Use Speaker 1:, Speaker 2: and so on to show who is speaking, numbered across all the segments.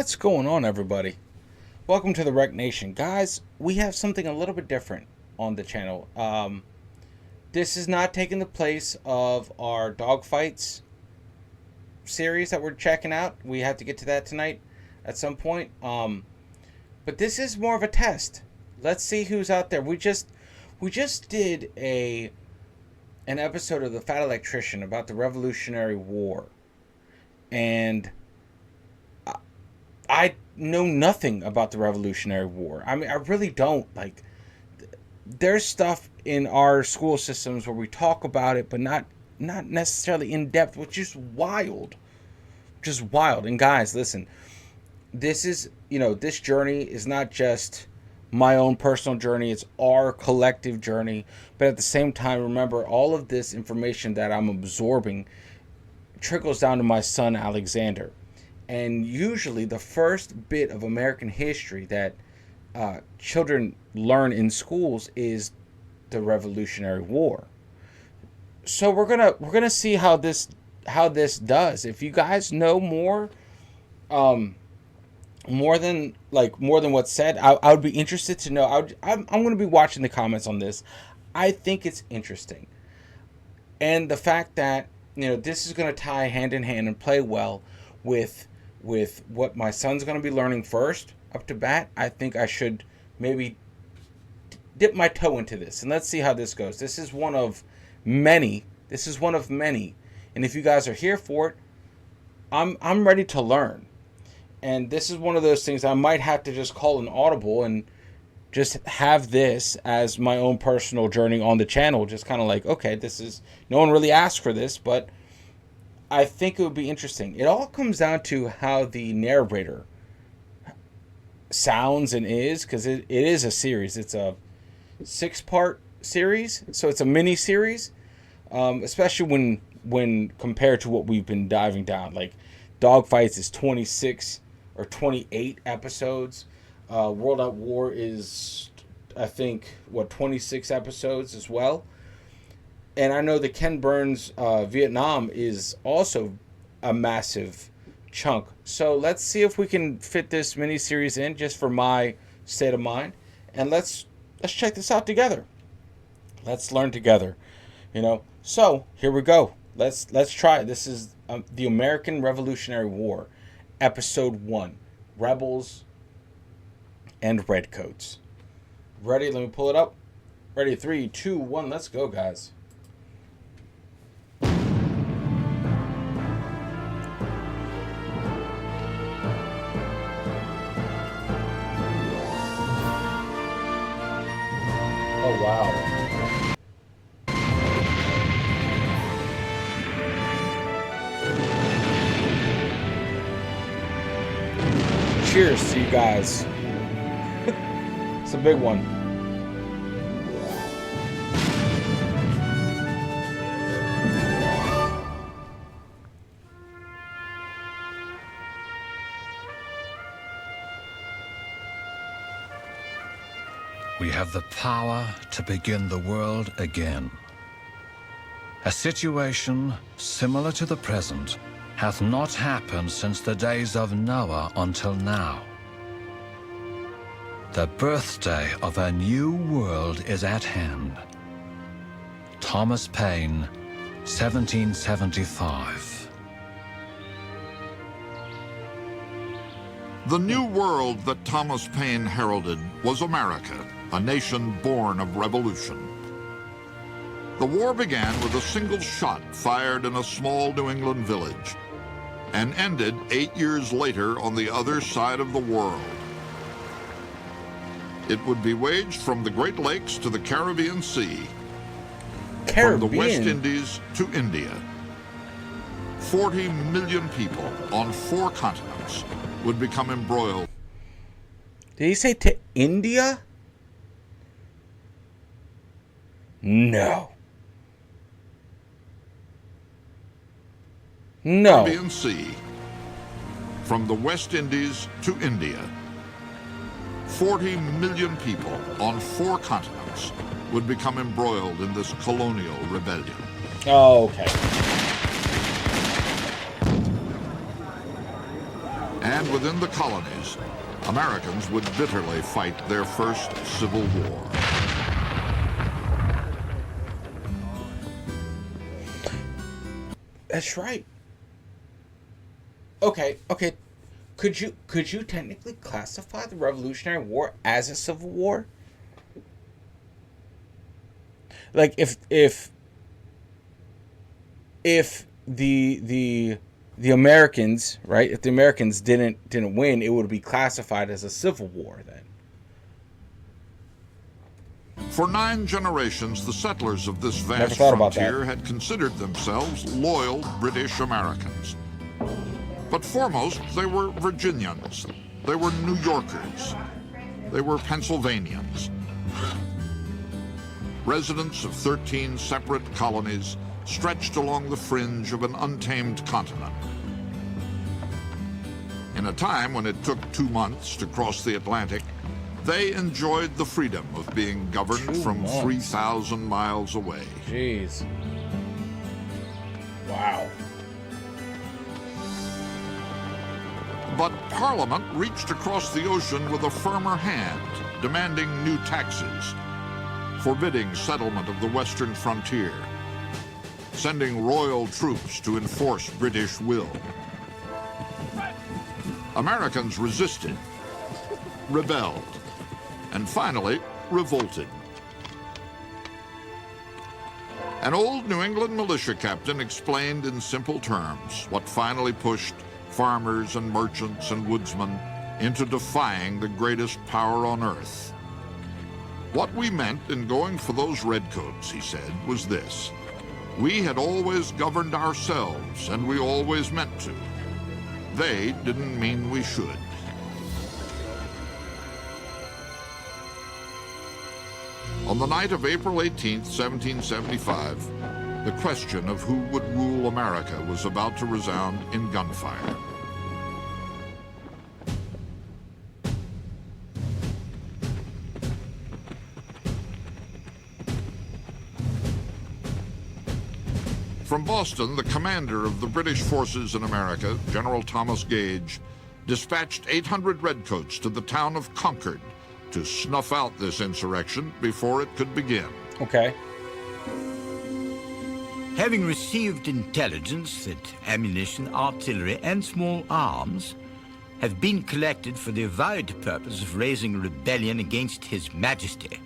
Speaker 1: What's going on, everybody? Welcome to the Rec Nation. Guys, we have something a little bit different on the channel. This is not taking the place of our dogfights series that we're checking out. We have to get to that tonight at some point. But this is more of a test. Let's see who's out there. We just did an episode of The Fat Electrician about the Revolutionary War. And I know nothing about the Revolutionary War. I mean, I really don't. Like, there's stuff in our school systems where we talk about it, but not necessarily in depth, which is wild. Just wild. And guys, listen, this is, this journey is not just my own personal journey. It's our collective journey. But at the same time, remember, all of this information that I'm absorbing trickles down to my son, Alexander. And usually the first bit of American history that children learn in schools is the Revolutionary War. So we're gonna see how this does. If you guys know more than what's said, I would be interested to know. I'm gonna be watching the comments on this. I think it's interesting, and the fact that this is gonna tie hand in hand and play well with what my son's going to be learning first up to bat. I think I should maybe dip my toe into this, and let's see how this goes. This is one of many. And if you guys are here for it, I'm ready to learn. And this is one of those things I might have to just call an audible and just have this as my own personal journey on the channel. Just kind of like, okay, this is, no one really asked for this, but I think it would be interesting. It all comes down to how the narrator sounds and is, because it is a series. It's a 6-part series, so it's a mini series, especially when compared to what we've been diving down. Like Dogfights is 26 or 28 episodes. World at War is, I think, 26 episodes as well. And I know that Ken Burns' Vietnam is also a massive chunk. So let's see if we can fit this miniseries in just for my state of mind. And let's check this out together. Let's learn together. So here we go. Let's try it. This is the American Revolutionary War, Episode 1, Rebels and Redcoats. Ready? Let me pull it up. Ready? 3, 2, 1. Let's go, guys. Oh, wow. Cheers to you guys. It's a big one.
Speaker 2: We have the power to begin the world again. A situation similar to the present hath not happened since the days of Noah until now. The birthday of a new world is at hand. Thomas Paine, 1775.
Speaker 3: The new world that Thomas Paine heralded was America, a nation born of revolution. The war began with a single shot fired in a small New England village and ended 8 years later on the other side of the world. It would be waged from the Great Lakes to the Caribbean Sea, from the West Indies to India. 40 million people on 4 continents would become embroiled.
Speaker 1: Did he say to India? No.
Speaker 3: Caribbean Sea, from the West Indies to India. 40 million people on 4 continents would become embroiled in this colonial rebellion.
Speaker 1: Oh, okay.
Speaker 3: And within the colonies, Americans would bitterly fight their first civil war.
Speaker 1: That's right. Okay. Could you technically classify the Revolutionary War as a civil war? Like if the Americans, right? If the Americans didn't win, it would be classified as a civil war then.
Speaker 3: For 9 generations, the settlers of this
Speaker 1: Never
Speaker 3: vast
Speaker 1: thought about
Speaker 3: frontier
Speaker 1: that.
Speaker 3: had considered themselves loyal British Americans. But foremost, they were Virginians. They were New Yorkers. They were Pennsylvanians. Residents of 13 separate colonies stretched along the fringe of an untamed continent. In a time when it took 2 months to cross the Atlantic, they enjoyed the freedom of being governed
Speaker 1: 2
Speaker 3: from
Speaker 1: months.
Speaker 3: 3,000 miles away.
Speaker 1: Jeez. Wow.
Speaker 3: But Parliament reached across the ocean with a firmer hand, demanding new taxes, forbidding settlement of the western frontier, sending royal troops to enforce British will. Americans resisted, rebelled, and finally revolted. An old New England militia captain explained in simple terms what finally pushed farmers and merchants and woodsmen into defying the greatest power on earth. What we meant in going for those redcoats, he said, was this: we had always governed ourselves, and we always meant to. They didn't mean we should. On the night of April 18, 1775, the question of who would rule America was about to resound in gunfire. From Boston, the commander of the British forces in America, General Thomas Gage, dispatched 800 redcoats to the town of Concord to snuff out this insurrection before it could begin.
Speaker 1: Okay.
Speaker 4: Having received intelligence that ammunition, artillery, and small arms have been collected for the avowed purpose of raising a rebellion against His Majesty,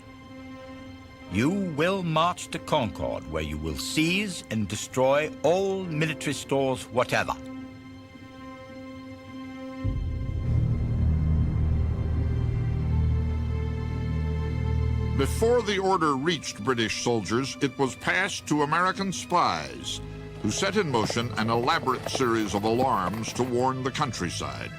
Speaker 4: you will march to Concord, where you will seize and destroy all military stores whatever.
Speaker 3: Before the order reached British soldiers, it was passed to American spies, who set in motion an elaborate series of alarms to warn the countryside.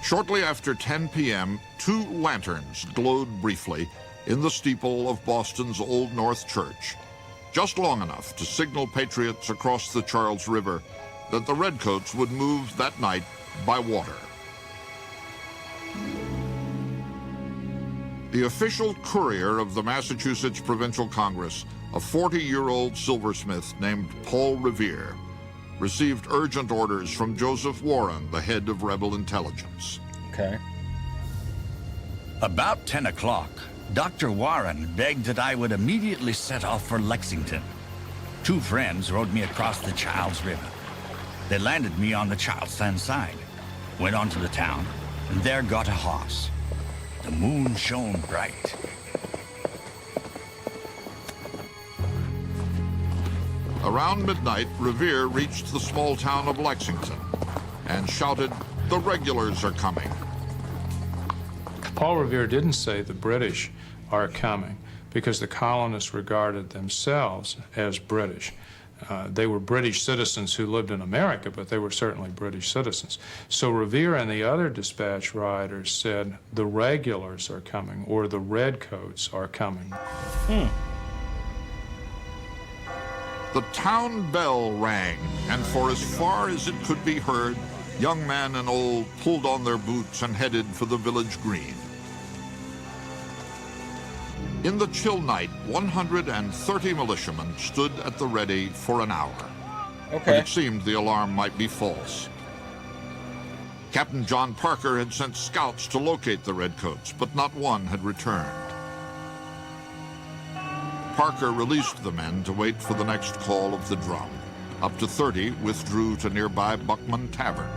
Speaker 3: Shortly after 10 p.m., 2 lanterns glowed briefly in the steeple of Boston's Old North Church, just long enough to signal patriots across the Charles River that the Redcoats would move that night by water. The official courier of the Massachusetts Provincial Congress, a 40-year-old silversmith named Paul Revere, received urgent orders from Joseph Warren, the head of rebel intelligence.
Speaker 1: Okay.
Speaker 5: About 10 o'clock, Dr. Warren begged that I would immediately set off for Lexington. 2 friends rowed me across the Charles River. They landed me on the Charlestown side, went on to the town, and there got a horse. The moon shone bright.
Speaker 3: Around midnight, Revere reached the small town of Lexington and shouted, "The regulars are coming."
Speaker 6: Paul Revere didn't say the British are coming because the colonists regarded themselves as British. They were British citizens who lived in America, but they were certainly British citizens. So Revere and the other dispatch riders said the regulars are coming, or the redcoats are coming.
Speaker 3: The town bell rang, and for as far as it could be heard, young men and old pulled on their boots and headed for the village green. In the chill night, 130 militiamen stood at the ready for an hour. but
Speaker 1: Okay.
Speaker 3: it seemed the alarm might be false. Captain John Parker had sent scouts to locate the Redcoats, but not one had returned. Parker released the men to wait for the next call of the drum. Up to 30 withdrew to nearby Buckman Tavern.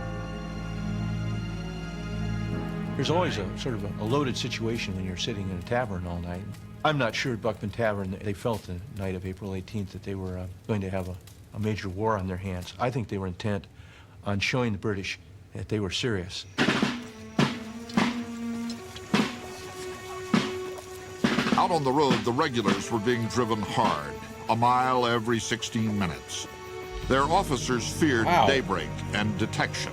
Speaker 7: There's always a sort of a loaded situation when you're sitting in a tavern all night. I'm not sure at Buckman Tavern they felt the night of April 18th that they were going to have a major war on their hands. I think they were intent on showing the British that they were serious.
Speaker 3: Out on the road, the regulars were being driven hard, a mile every 16 minutes. Their officers feared daybreak and detection.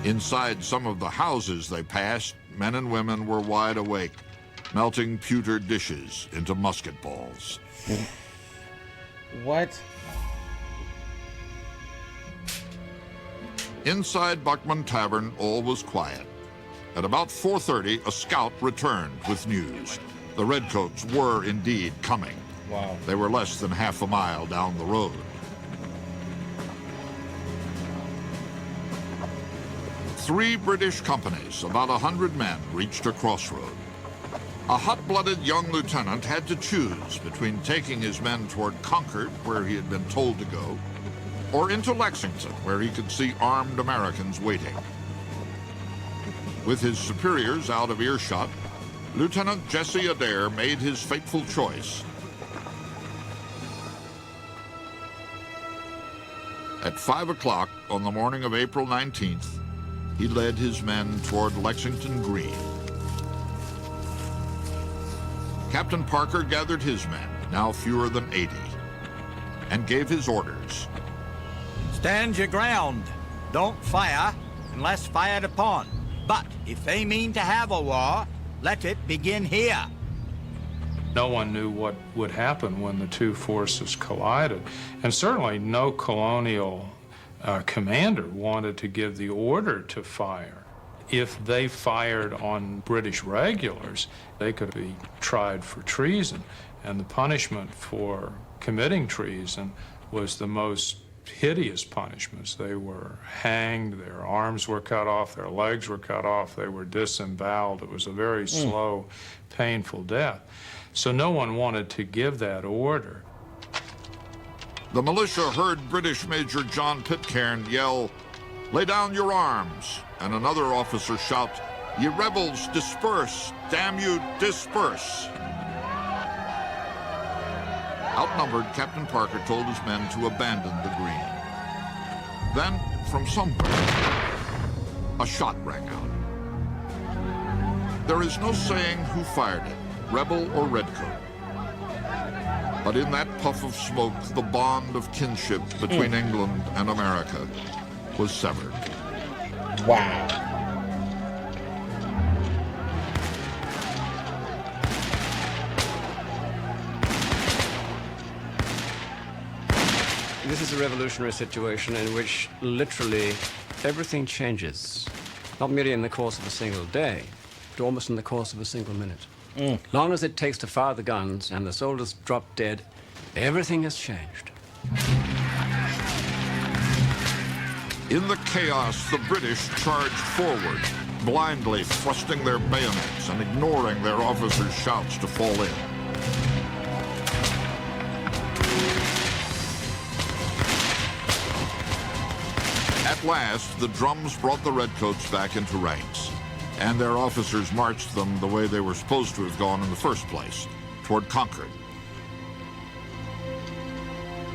Speaker 3: Inside some of the houses they passed, men and women were wide awake, melting pewter dishes into musket balls.
Speaker 1: What?
Speaker 3: Inside Buckman Tavern, all was quiet. At about 4:30, a scout returned with news. The Redcoats were indeed coming.
Speaker 1: Wow.
Speaker 3: They were less than half a mile down the road. 3 British companies, about 100 men, reached a crossroad. A hot-blooded young lieutenant had to choose between taking his men toward Concord, where he had been told to go, or into Lexington, where he could see armed Americans waiting. With his superiors out of earshot, Lieutenant Jesse Adair made his fateful choice. At 5 o'clock on the morning of April 19th, he led his men toward Lexington Green. Captain Parker gathered his men, now fewer than 80, and gave his orders.
Speaker 4: Stand your ground. Don't fire unless fired upon. But if they mean to have a war, let it begin here.
Speaker 6: No one knew what would happen when the two forces collided, and certainly no colonial commander wanted to give the order to fire. If they fired on British regulars, they could be tried for treason, and the punishment for committing treason was the most hideous punishments. They were hanged, their arms were cut off, their legs were cut off, they were disemboweled. It was a very slow, painful death. So no one wanted to give that order.
Speaker 3: The militia heard British Major John Pitcairn yell, "Lay down your arms," and another officer shout, "Ye rebels, disperse! Damn you, disperse!" Outnumbered, Captain Parker told his men to abandon the green. Then, from somewhere, a shot rang out. There is no saying who fired it, rebel or redcoat. But in that puff of smoke, the bond of kinship between England and America was severed.
Speaker 1: Wow.
Speaker 8: This is a revolutionary situation in which literally everything changes, not merely in the course of a single day, but almost in the course of a single minute. Long as it takes to fire the guns and the soldiers drop dead, everything has changed.
Speaker 3: In the chaos, the British charged forward, blindly thrusting their bayonets and ignoring their officers' shouts to fall in. At last, the drums brought the Redcoats back into ranks, and their officers marched them the way they were supposed to have gone in the first place, toward Concord.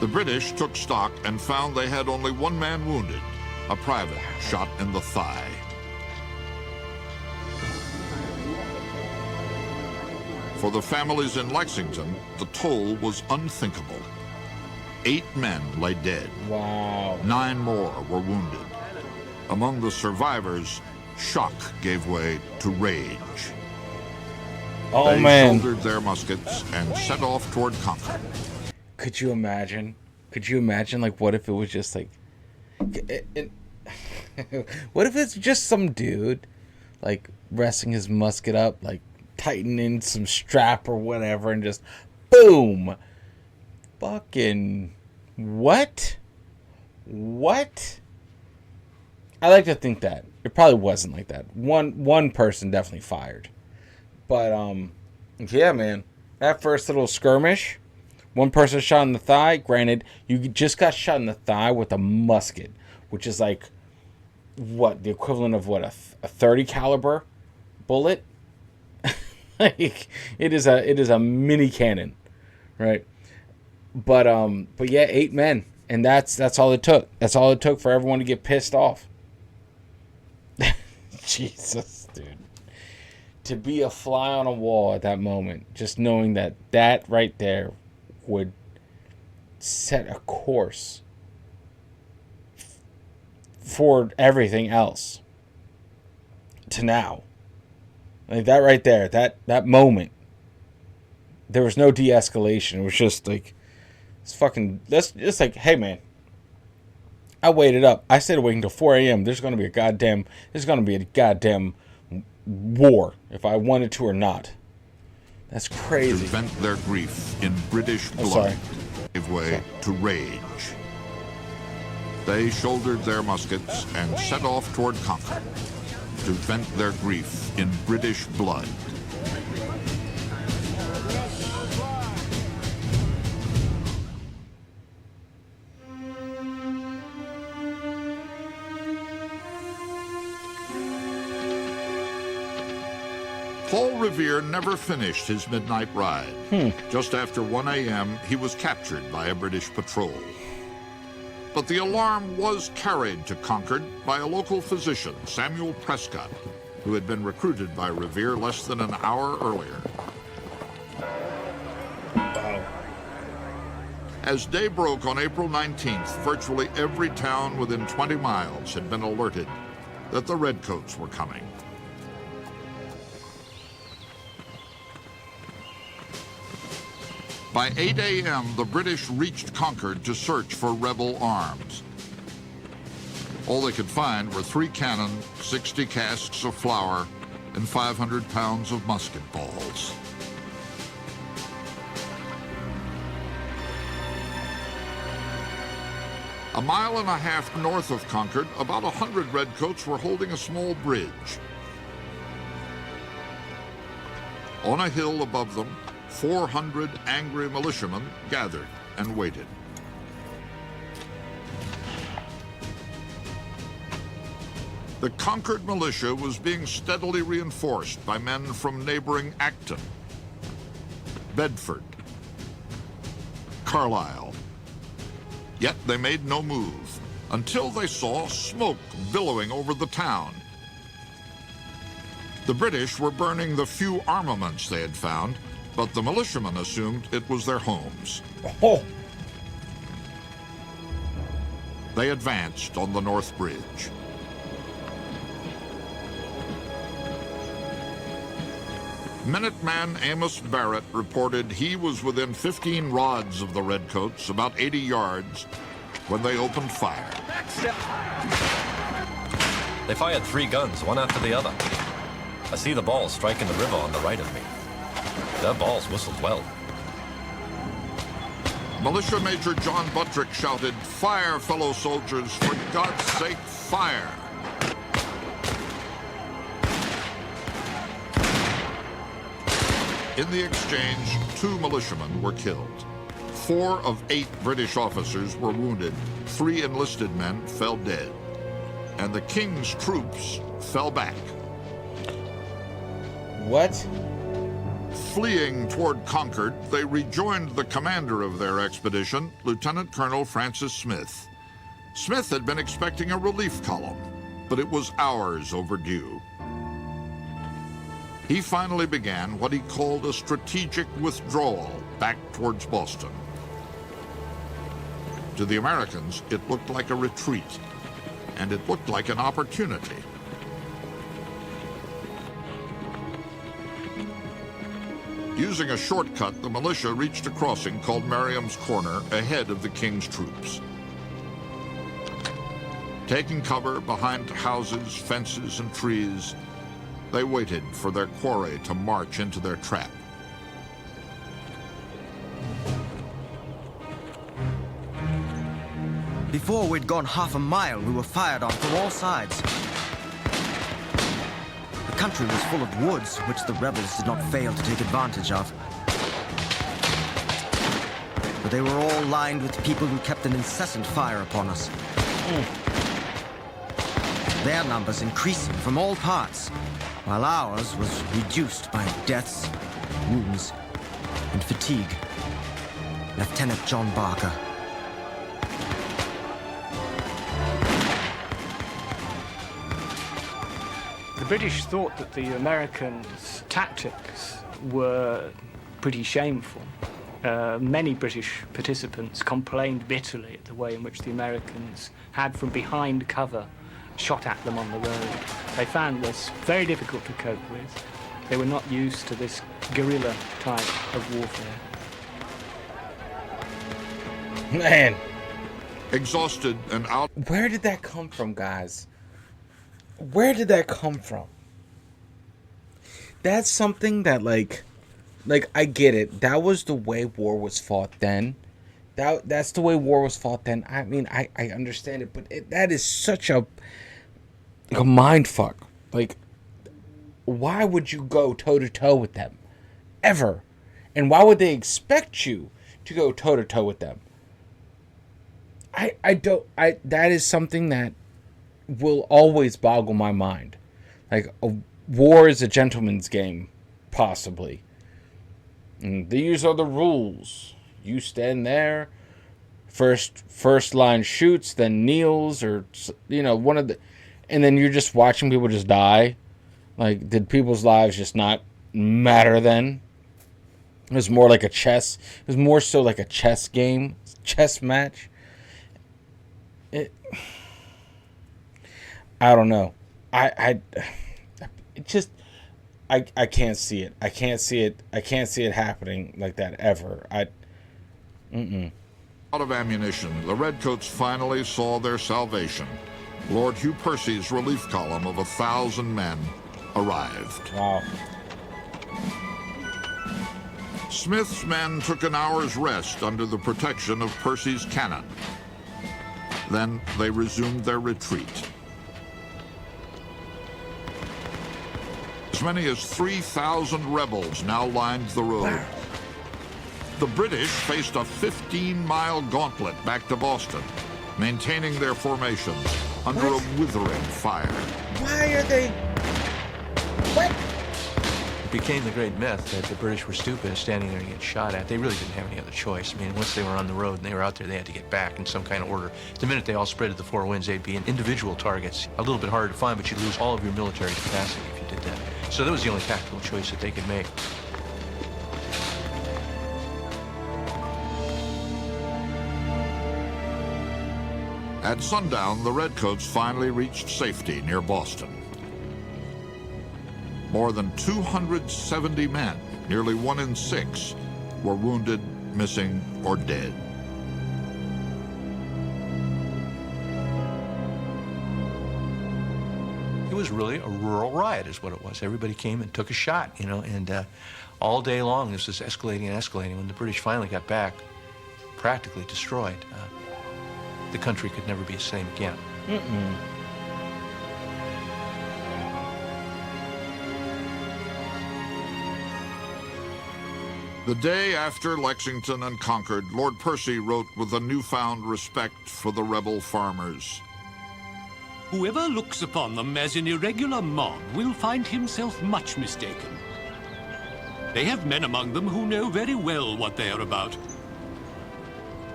Speaker 3: The British took stock and found they had only one man wounded, a private shot in the thigh. For the families in Lexington, the toll was unthinkable. 8 men lay dead.
Speaker 1: Wow.
Speaker 3: 9 more were wounded. Among the survivors, shock gave way to rage.
Speaker 1: Oh,
Speaker 3: They
Speaker 1: man.
Speaker 3: shouldered their muskets and set off toward Concord.
Speaker 1: Could you imagine? Could you imagine, like, what if it was just, like... what if it's just some dude, like, resting his musket up, like, tightening some strap or whatever, and just, boom! Fucking what? What? I like to think that it probably wasn't like that. One person definitely fired, but yeah, man, that first little skirmish, one person shot in the thigh. Granted, you just got shot in the thigh with a musket, which is like what the equivalent of what a 30 caliber bullet. Like it is a mini cannon, right? But yeah, 8 men, and that's all it took. That's all it took for everyone to get pissed off. Jesus, dude. To be a fly on a wall at that moment, just knowing that right there would set a course for everything else to now. Like that right there, that moment, there was no de-escalation. It was just like, that's just like, hey man, I waited up. I stayed awake until 4 a.m. There's going to be a goddamn war, if I wanted to or not. That's crazy.
Speaker 3: To vent their grief in British blood, gave way to rage. They shouldered their muskets and set off toward Concord to vent their grief in British blood. Paul Revere never finished his midnight ride. Just after 1 a.m., he was captured by a British patrol. But the alarm was carried to Concord by a local physician, Samuel Prescott, who had been recruited by Revere less than an hour earlier.
Speaker 1: Wow.
Speaker 3: As day broke on April 19th, virtually every town within 20 miles had been alerted that the Redcoats were coming. By 8 a.m., the British reached Concord to search for rebel arms. All they could find were 3 cannon, 60 casks of flour, and 500 pounds of musket balls. A mile and a half north of Concord, about 100 Redcoats were holding a small bridge. On a hill above them, 400 angry militiamen gathered and waited. The Concord militia was being steadily reinforced by men from neighboring Acton, Bedford, Carlisle. Yet they made no move until they saw smoke billowing over the town. The British were burning the few armaments they had found, but the militiamen assumed it was their homes.
Speaker 1: Oh.
Speaker 3: They advanced on the North Bridge. Minuteman Amos Barrett reported he was within 15 rods of the Redcoats, about 80 yards, when they opened fire.
Speaker 9: They fired 3 guns, one after the other. I see the balls striking the river on the right of me. Their balls whistled well.
Speaker 3: Militia Major John Buttrick shouted, "Fire, fellow soldiers, for God's sake, fire!" In the exchange, 2 militiamen were killed. 4 of 8 British officers were wounded. 3 enlisted men fell dead. And the King's troops fell back.
Speaker 1: What?
Speaker 3: Fleeing toward Concord, they rejoined the commander of their expedition, Lieutenant Colonel Francis Smith. Smith had been expecting a relief column, but it was hours overdue. He finally began what he called a strategic withdrawal back towards Boston. To the Americans, it looked like a retreat, and it looked like an opportunity. Using a shortcut, the militia reached a crossing called Merriam's Corner ahead of the King's troops. Taking cover behind houses, fences, and trees, they waited for their quarry to march into their trap.
Speaker 10: Before we'd gone half a mile, we were fired on from all sides. The country was full of woods, which the rebels did not fail to take advantage of. But they were all lined with people who kept an incessant fire upon us. Their numbers increasing from all parts, while ours was reduced by deaths, wounds, and fatigue. Lieutenant John Barker.
Speaker 11: The British thought that the Americans' tactics were pretty shameful. Many British participants complained bitterly at the way in which the Americans had, from behind cover, shot at them on the road. They found this very difficult to cope with. They were not used to this guerrilla type of warfare.
Speaker 1: Man.
Speaker 3: Exhausted and out.
Speaker 1: Where did that come from, guys? Where did that come from? That's something that, like I get it. That was the way war was fought then. That's the way war was fought then. I mean, I understand it, but that is such a mind fuck. Like, why would you go toe to toe with them, ever? And why would they expect you to go toe to toe with them? That is something that will always boggle my mind. Like, a war is a gentleman's game, possibly. And these are the rules. You stand there, first line shoots, then kneels, or, you know, one of the, and then you're just watching people just die. Like, did people's lives just not matter then? It was more like a chess. It was more so like a chess game, chess match. I don't know. I can't see it. I can't see it. I can't see it happening like that ever.
Speaker 3: Out of ammunition, the Redcoats finally saw their salvation. Lord Hugh Percy's relief column of 1,000 men arrived.
Speaker 1: Wow.
Speaker 3: Smith's men took an hour's rest under the protection of Percy's cannon. Then they resumed their retreat. As many as 3,000 rebels now lined the road. The British faced a 15-mile gauntlet back to Boston, maintaining their formations under a withering fire.
Speaker 1: Why are they... What?
Speaker 7: It became the great myth that the British were stupid standing there and getting shot at. They really didn't have any other choice. I mean, once they were on the road and they were out there, they had to get back in some kind of order. The minute they all spread to the four winds, they'd be in individual targets. A little bit harder to find, but you'd lose all of your military capacity if you did that. So that was the only tactical choice that they could make.
Speaker 3: At sundown, the Redcoats finally reached safety near Boston. More than 270 men, nearly 1 in 6, were wounded, missing, or dead.
Speaker 7: It was really a rural riot is what it was. Everybody came and took a shot, you know, and all day long this was escalating and escalating. When the British finally got back, practically destroyed, the country could never be the same again.
Speaker 3: The day after Lexington and Concord, Lord Percy wrote with a newfound respect for the rebel farmers.
Speaker 12: Whoever looks upon them as an irregular mob will find himself much mistaken. They have men among them who know very well what they are about.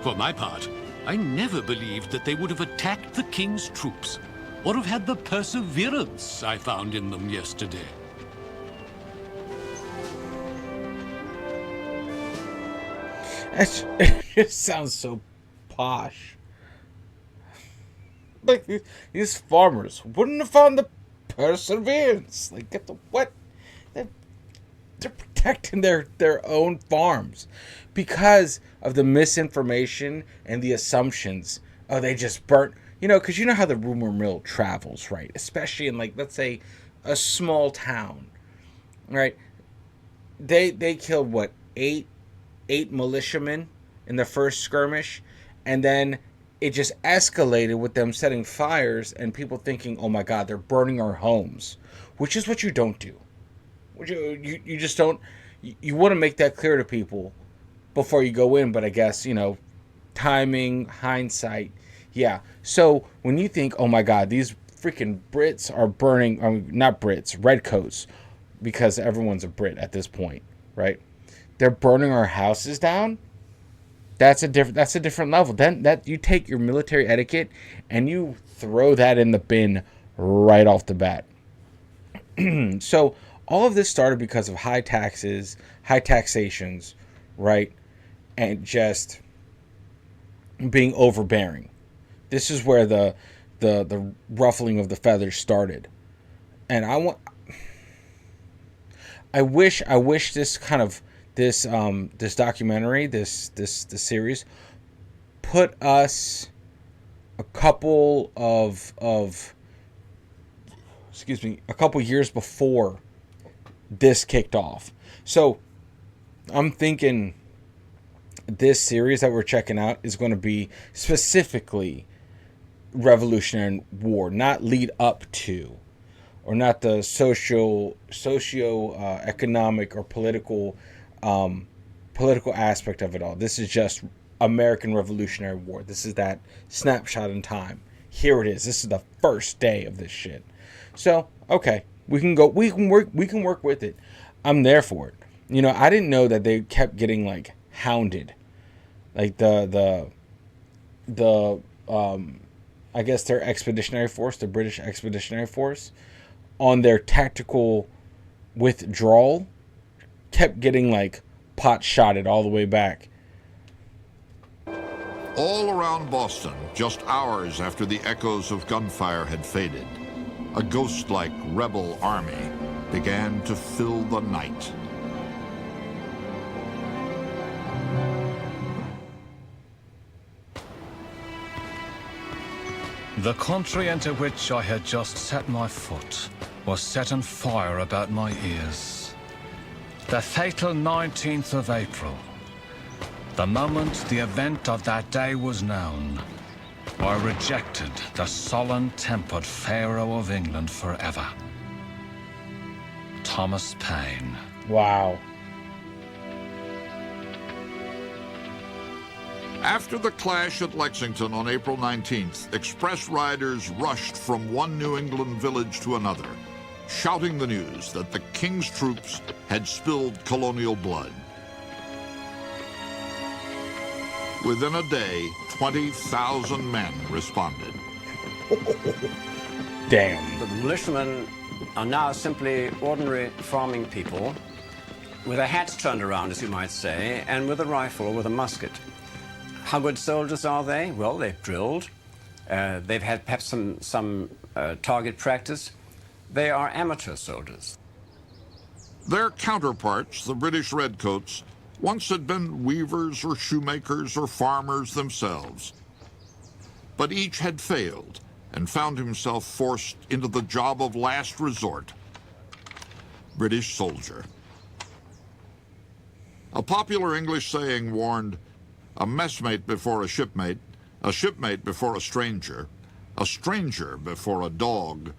Speaker 12: For my part, I never believed that they would have attacked the king's troops, or have had the perseverance I found in them yesterday.
Speaker 1: It just sounds so posh. Like, these farmers wouldn't have found the perseverance. Like, get the what? They're protecting their own farms because of the misinformation and the assumptions. Oh, they just burnt. You know, because you know how the rumor mill travels, right? Especially in, like, let's say, a small town, right? They killed, what, eight militiamen in the first skirmish, and then it just escalated with them setting fires and people thinking, oh my God, they're burning our homes, which is what you don't do. You just don't, you want to make that clear to people before you go in, but I guess, timing, hindsight, yeah. So when you think, oh my God, these freaking Brits are burning, not Brits, Redcoats, because everyone's a Brit at this point, right? They're burning our houses down. That's a different level. Then that you take your military etiquette and you throw that in the bin right off the bat. So all of this started because of high taxes, high taxations, right? And just being overbearing. This is where the ruffling of the feathers started. And I wish this kind of this documentary, this series, put us a couple years before this kicked off. So I'm thinking this series that we're checking out is going to be specifically Revolutionary War, not lead up to, or not the socio-economic or political aspect of it all. This is just American Revolutionary War. This is that snapshot in time. Here it is. This is the first day of this shit. So, okay, we can work with it. I'm there for it. I didn't know that they kept getting like hounded. Like the I guess their expeditionary force, the British expeditionary force, on their tactical withdrawal, kept getting like pot shotted all the way back.
Speaker 3: All around Boston, just hours after the echoes of gunfire had faded, a ghost-like rebel army began to fill the night.
Speaker 2: The country into which I had just set my foot was set on fire about my ears. The fatal 19th of April, the moment the event of that day was known, I rejected the sullen-tempered Pharaoh of England forever. Thomas Paine.
Speaker 1: Wow.
Speaker 3: After the clash at Lexington on April 19th, express riders rushed from one New England village to another, shouting the news that the King's troops had spilled colonial blood. Within a day, 20,000 men responded.
Speaker 1: Damn.
Speaker 8: The militiamen are now simply ordinary farming people with their hats turned around, as you might say, and with a rifle or with a musket. How good soldiers are they? Well, they've drilled. They've had perhaps some target practice. They are amateur soldiers.
Speaker 3: Their counterparts, the British Redcoats, once had been weavers or shoemakers or farmers themselves. But each had failed and found himself forced into the job of last resort, British soldier. A popular English saying warned, a messmate before a shipmate before a stranger before a dog,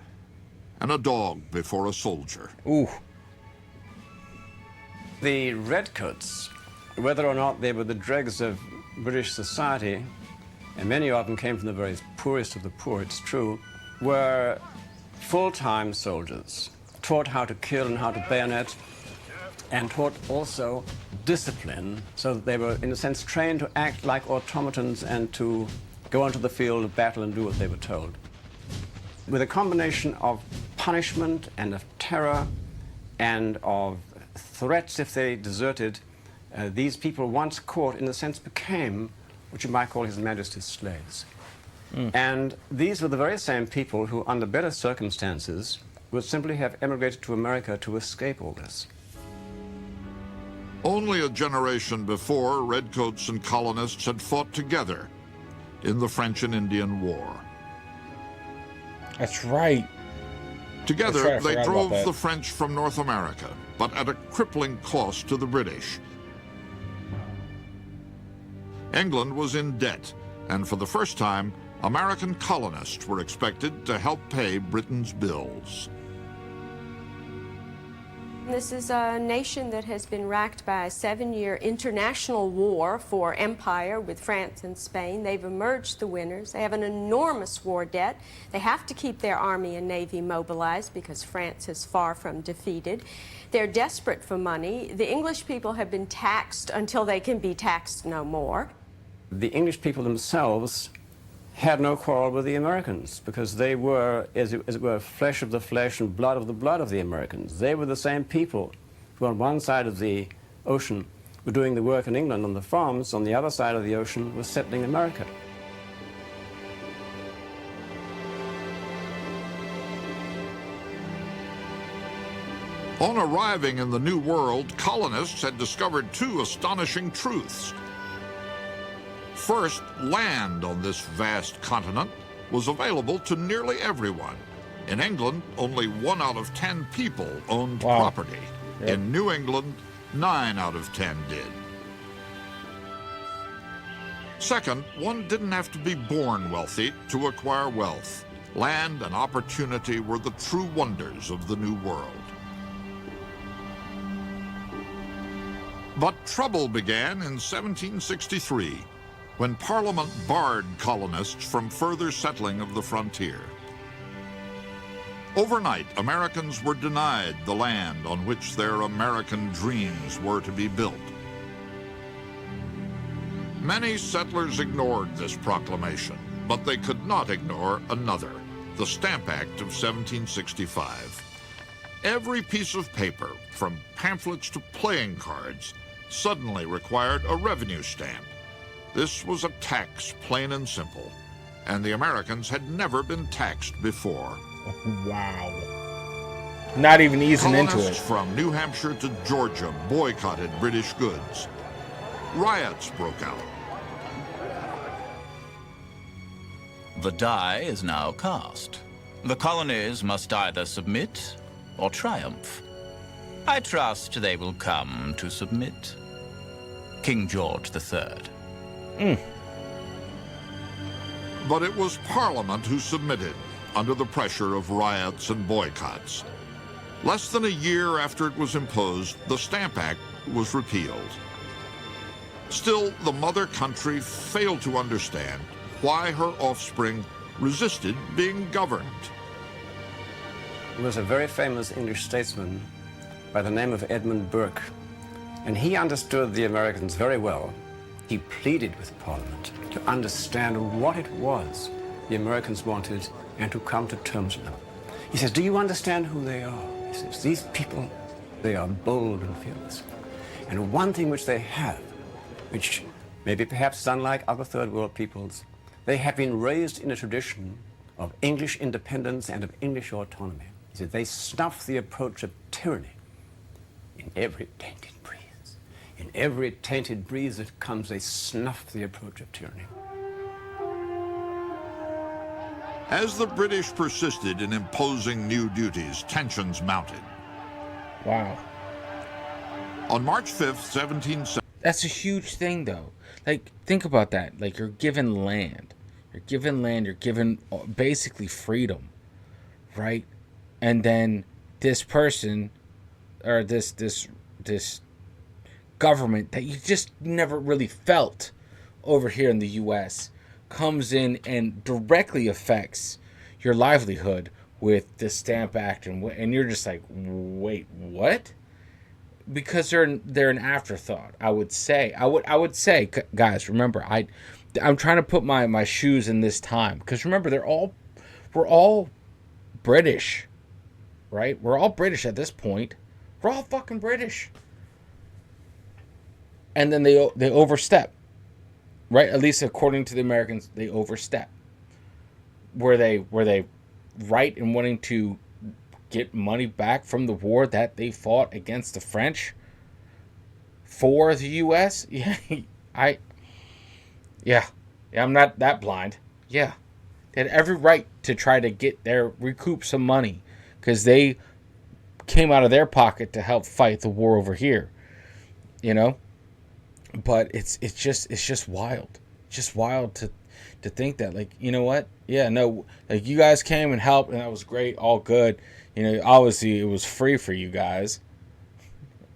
Speaker 3: and a dog before a soldier.
Speaker 1: Ooh.
Speaker 8: The Redcoats, whether or not they were the dregs of British society, and many of them came from the very poorest of the poor, it's true, were full-time soldiers, taught how to kill and how to bayonet, and taught also discipline, so that they were, in a sense, trained to act like automatons and to go onto the field of battle and do what they were told. With a combination of punishment and of terror and of threats if they deserted, these people once caught, in a sense, became what you might call His Majesty's slaves. And these were the very same people who, under better circumstances, would simply have emigrated to America to escape all this.
Speaker 3: Only a generation before, Redcoats and colonists had fought together in the French and Indian War.
Speaker 1: That's right.
Speaker 3: Together, they drove the French from North America, but at a crippling cost to the British. England was in debt, And for the first time, American colonists were expected to help pay Britain's bills.
Speaker 13: This is a nation that has been racked by a 7-year international war for empire with France and Spain. They've emerged the winners. They have an enormous war debt. They have to keep their army and navy mobilized because France is far from defeated. They're desperate for money. The English people have been taxed until they can be taxed no more.
Speaker 8: The English people themselves had no quarrel with the Americans because they were, as it were, flesh of the flesh and blood of the blood of the Americans. They were the same people who on one side of the ocean were doing the work in England on the farms, on the other side of the ocean were settling America.
Speaker 3: On arriving in the New World, colonists had discovered two astonishing truths. First, land on this vast continent was available to nearly everyone. In England, only 1 out of 10 people owned property.
Speaker 1: Yep.
Speaker 3: In New England, 9 out of 10 did. Second, one didn't have to be born wealthy to acquire wealth. Land and opportunity were the true wonders of the New World. But trouble began in 1763, when Parliament barred colonists from further settling of the frontier. Overnight, Americans were denied the land on which their American dreams were to be built. Many settlers ignored this proclamation, but they could not ignore another, the Stamp Act of 1765. Every piece of paper, from pamphlets to playing cards, suddenly required a revenue stamp. This was a tax, plain and simple, and the Americans had never been taxed before.
Speaker 1: Wow. Not even easing into
Speaker 3: Colonists
Speaker 1: it.
Speaker 3: from New Hampshire to Georgia boycotted British goods. Riots broke out.
Speaker 14: The die is now cast. The colonies must either submit or triumph. I trust they will come to submit. King George III.
Speaker 3: But it was Parliament who submitted under the pressure of riots and boycotts. Less than a year after it was imposed, the Stamp Act was repealed. Still, the mother country failed to understand why her offspring resisted being governed.
Speaker 8: There was a very famous English statesman by the name of Edmund Burke, and he understood the Americans very well. He pleaded with Parliament to understand what it was the Americans wanted and to come to terms with them. He says, do you understand who they are? He says, these people, they are bold and fearless. And one thing which they have, which maybe perhaps is unlike other third world peoples, they have been raised in a tradition of English independence and of English autonomy. He said, they snuff the approach of tyranny in every tainted breeze. In every tainted breeze that comes, they snuff the approach of tyranny.
Speaker 3: As the British persisted in imposing new duties, tensions mounted.
Speaker 1: Wow.
Speaker 3: On March 5th, 1770...
Speaker 1: That's a huge thing, though. Like, think about that. Like, you're given land. You're given land. You're given basically freedom, right? And then this person, or this government that you just never really felt over here in the U.S. comes in and directly affects your livelihood with the Stamp Act, and you're just like, wait, what? Because they're an afterthought. I would say, guys, remember, I'm trying to put my shoes in this time, because remember, we're all British, right? We're all British at this point. We're all fucking British. And then they overstep, right? At least according to the Americans, they overstep. Were they right in wanting to get money back from the war that they fought against the French for the U.S.? Yeah, I'm not that blind. Yeah, they had every right to try to recoup some money because they came out of their pocket to help fight the war over here, you know. But it's just wild, just wild to think that, like, you know what? Yeah, no, like, you guys came and helped, and that was great, all good. You know, obviously it was free for you guys.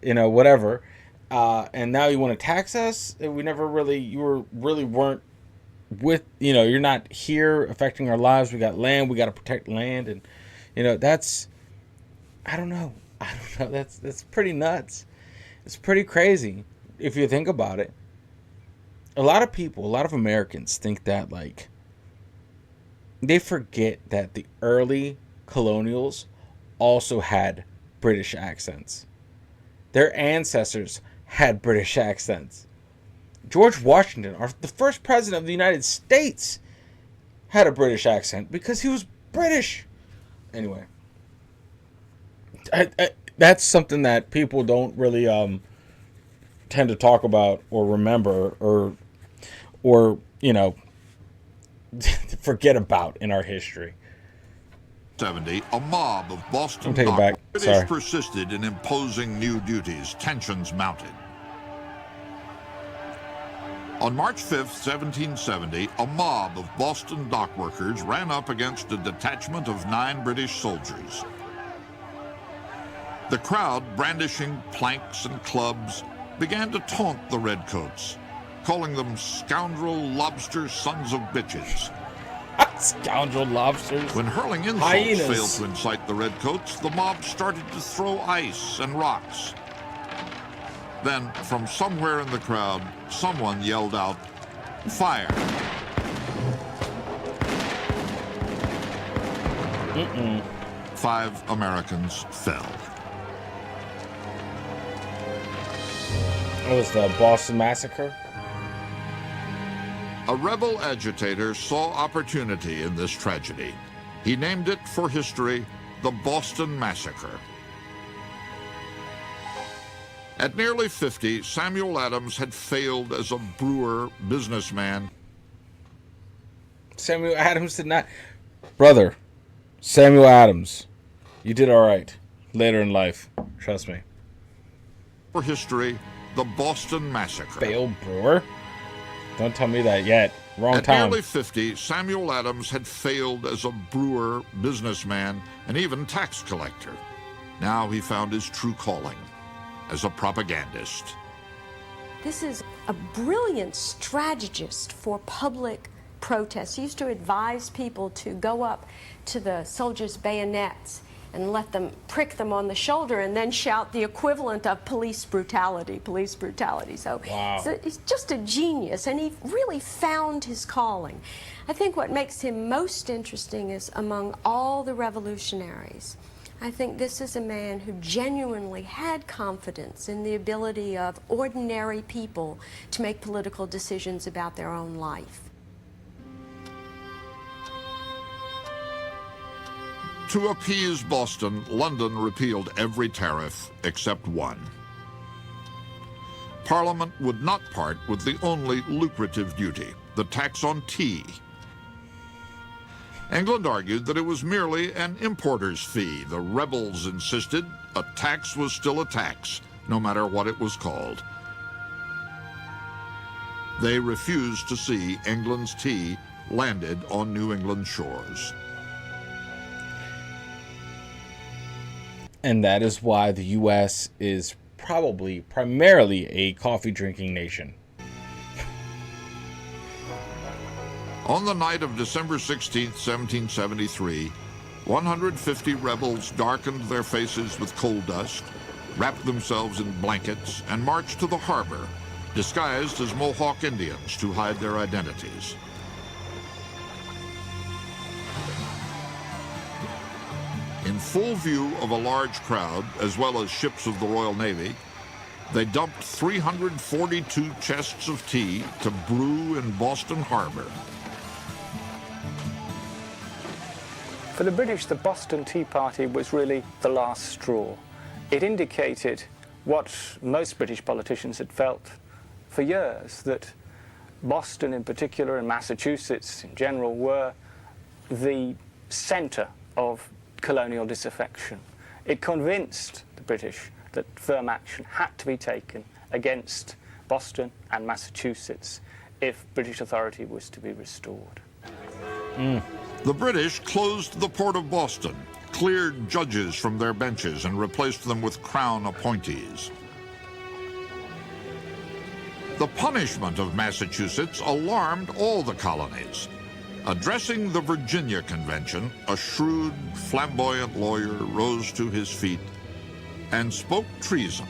Speaker 1: You know, whatever. And now you want to tax us? We never really, weren't with, you know, you're not here affecting our lives. We got land, we got to protect land. And, you know, that's, I don't know. That's pretty nuts. It's pretty crazy if you think about it. A lot of people, a lot of Americans think that, like, they forget that the early colonials also had British accents. Their ancestors had British accents. George Washington, the first president of the United States, had a British accent because he was British. Anyway, that's something that people don't really tend to talk about or remember or you know, forget about in our history.
Speaker 3: 70, a mob of Boston
Speaker 1: take it back.
Speaker 3: British
Speaker 1: Sorry.
Speaker 3: persisted in imposing new duties. Tensions mounted. On March 5th, 1770, a mob of Boston dock workers ran up against a detachment of 9 British soldiers. The crowd, brandishing planks and clubs, began to taunt the Redcoats, calling them scoundrel, lobster, sons of bitches.
Speaker 1: Scoundrel lobsters.
Speaker 3: When hurling insults
Speaker 1: Hyenas.
Speaker 3: failed to incite the Redcoats, the mob started to throw ice and rocks. Then, from somewhere in the crowd, someone yelled out, "Fire!"
Speaker 1: Mm-mm.
Speaker 3: 5 Americans fell.
Speaker 1: What was the Boston Massacre?
Speaker 3: A rebel agitator saw opportunity in this tragedy. He named it for history the Boston Massacre. At nearly 50, Samuel Adams had failed as a brewer, businessman.
Speaker 1: Samuel Adams did not. Brother, Samuel Adams, you did all right later in life. Trust me.
Speaker 3: For history, the Boston Massacre.
Speaker 1: Failed brewer? Don't tell me that yet. Wrong
Speaker 3: At
Speaker 1: time.
Speaker 3: nearly 50, Samuel Adams had failed as a brewer, businessman, and even tax collector. Now he found his true calling as a propagandist.
Speaker 13: This is a brilliant strategist for public protests. He used to advise people to go up to the soldiers' bayonets and let them prick them on the shoulder and then shout the equivalent of police brutality. So,
Speaker 1: wow.
Speaker 13: So he's just a genius, and he really found his calling. I think what makes him most interesting is among all the revolutionaries, I think this is a man who genuinely had confidence in the ability of ordinary people to make political decisions about their own life.
Speaker 3: To appease Boston, London repealed every tariff except one. Parliament would not part with the only lucrative duty, the tax on tea. England argued that it was merely an importer's fee. The rebels insisted a tax was still a tax, no matter what it was called. They refused to see England's tea landed on New England shores.
Speaker 1: And that is why the U.S. is primarily a coffee-drinking nation.
Speaker 3: On the night of December 16, 1773, 150 rebels darkened their faces with coal dust, wrapped themselves in blankets, and marched to the harbor, disguised as Mohawk Indians to hide their identities. In full view of a large crowd, as well as ships of the Royal Navy, they dumped 342 chests of tea to brew in Boston Harbor.
Speaker 11: For the British, the Boston Tea Party was really the last straw. It indicated what most British politicians had felt for years, that Boston in particular and Massachusetts in general were the center of colonial disaffection. It convinced the British that firm action had to be taken against Boston and Massachusetts. if British authority was to be restored.
Speaker 3: The British closed the port of Boston, cleared judges from their benches, and replaced them with Crown appointees. The punishment of Massachusetts alarmed all the colonies. Addressing the Virginia Convention, a shrewd, flamboyant lawyer rose to his feet and spoke treason.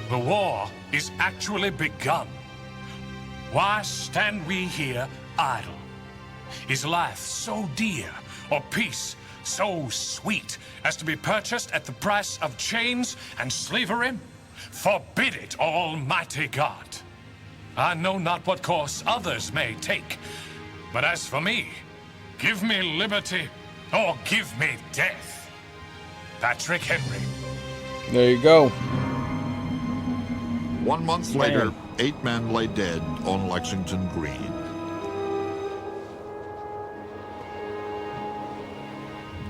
Speaker 15: The war is actually begun. Why stand we here idle? Is life so dear, or peace so sweet, as to be purchased at the price of chains and slavery? Forbid it, Almighty God! I know not what course others may take, but as for me, give me liberty or give me death. Patrick Henry.
Speaker 1: There you go.
Speaker 3: 1 month later, 8 men lay dead on Lexington Green.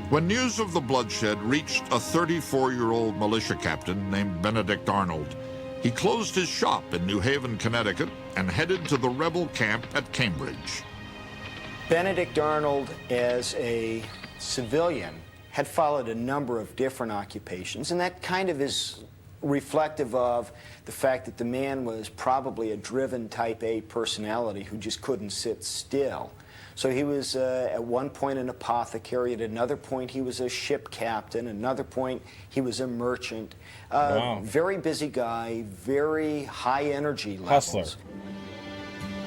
Speaker 3: When news of the bloodshed reached a 34-year-old militia captain named Benedict Arnold, he closed his shop in New Haven, Connecticut, and headed to the rebel camp at Cambridge.
Speaker 16: Benedict Arnold, as a civilian, had followed a number of different occupations, and that kind of is reflective of the fact that the man was probably a driven type A personality who just couldn't sit still. So he was at one point an apothecary, at another point he was a ship captain, at another point he was a merchant.
Speaker 1: Wow.
Speaker 16: Very busy guy, very high energy levels.
Speaker 1: Hustler.